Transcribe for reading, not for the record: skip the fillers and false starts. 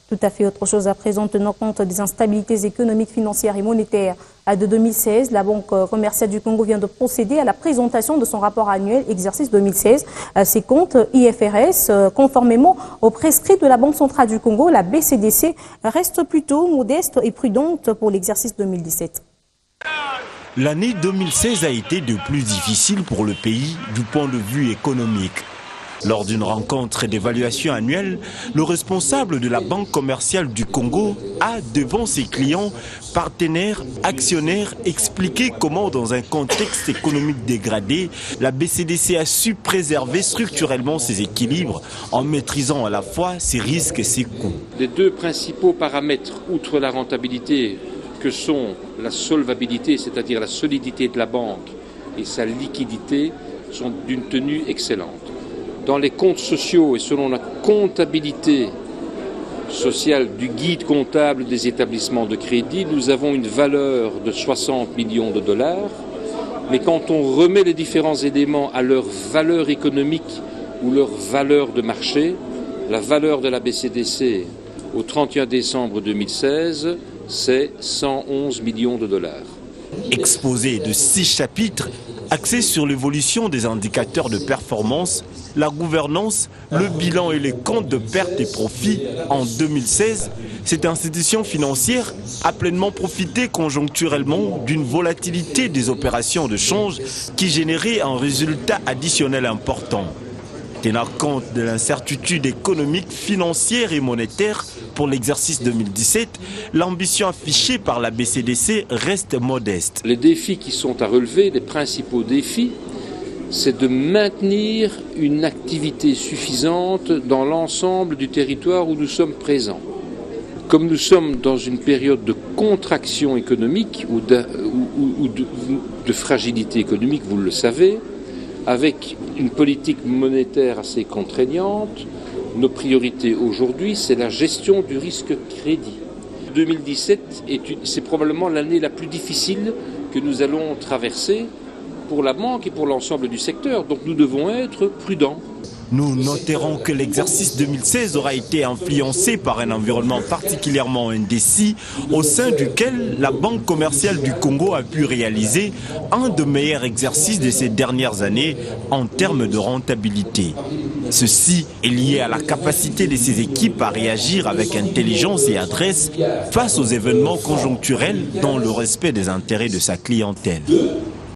Tout à fait autre chose à présent, tenant compte des instabilités économiques, financières et monétaires de 2016. La Banque commerciale du Congo vient de procéder à la présentation de son rapport annuel exercice 2016. Ses comptes IFRS, conformément aux prescrits de la Banque centrale du Congo, la BCDC reste plutôt modeste et prudente pour l'exercice 2017. L'année 2016 a été de plus difficile pour le pays du point de vue économique. Lors d'une rencontre d'évaluation annuelle, le responsable de la Banque commerciale du Congo a, devant ses clients, partenaires, actionnaires, expliqué comment, dans un contexte économique dégradé, la BCDC a su préserver structurellement ses équilibres en maîtrisant à la fois ses risques et ses coûts. Les deux principaux paramètres, outre la rentabilité, que sont la solvabilité, c'est-à-dire la solidité de la banque, et sa liquidité, sont d'une tenue excellente. Dans les comptes sociaux et selon la comptabilité sociale du guide comptable des établissements de crédit, nous avons une valeur de 60 millions de dollars. Mais quand on remet les différents éléments à leur valeur économique ou leur valeur de marché, la valeur de la BCDC au 31 décembre 2016, c'est 111 millions de dollars. Exposé de 6 chapitres, axés sur l'évolution des indicateurs de performance, la gouvernance, le bilan et les comptes de pertes et profits en 2016, cette institution financière a pleinement profité conjoncturellement d'une volatilité des opérations de change qui générait un résultat additionnel important. Tenant compte de l'incertitude économique, financière et monétaire pour l'exercice 2017, l'ambition affichée par la BCDC reste modeste. Les défis qui sont à relever, les principaux défis, c'est de maintenir une activité suffisante dans l'ensemble du territoire où nous sommes présents. Comme nous sommes dans une période de contraction économique ou de fragilité économique, vous le savez, avec une politique monétaire assez contraignante, nos priorités aujourd'hui, c'est la gestion du risque crédit. 2017, c'est probablement l'année la plus difficile que nous allons traverser pour la banque et pour l'ensemble du secteur. Donc nous devons être prudents. Nous noterons que l'exercice 2016 aura été influencé par un environnement particulièrement indécis au sein duquel la Banque commerciale du Congo a pu réaliser un des meilleurs exercices de ces dernières années en termes de rentabilité. Ceci est lié à la capacité de ses équipes à réagir avec intelligence et adresse face aux événements conjoncturels dans le respect des intérêts de sa clientèle.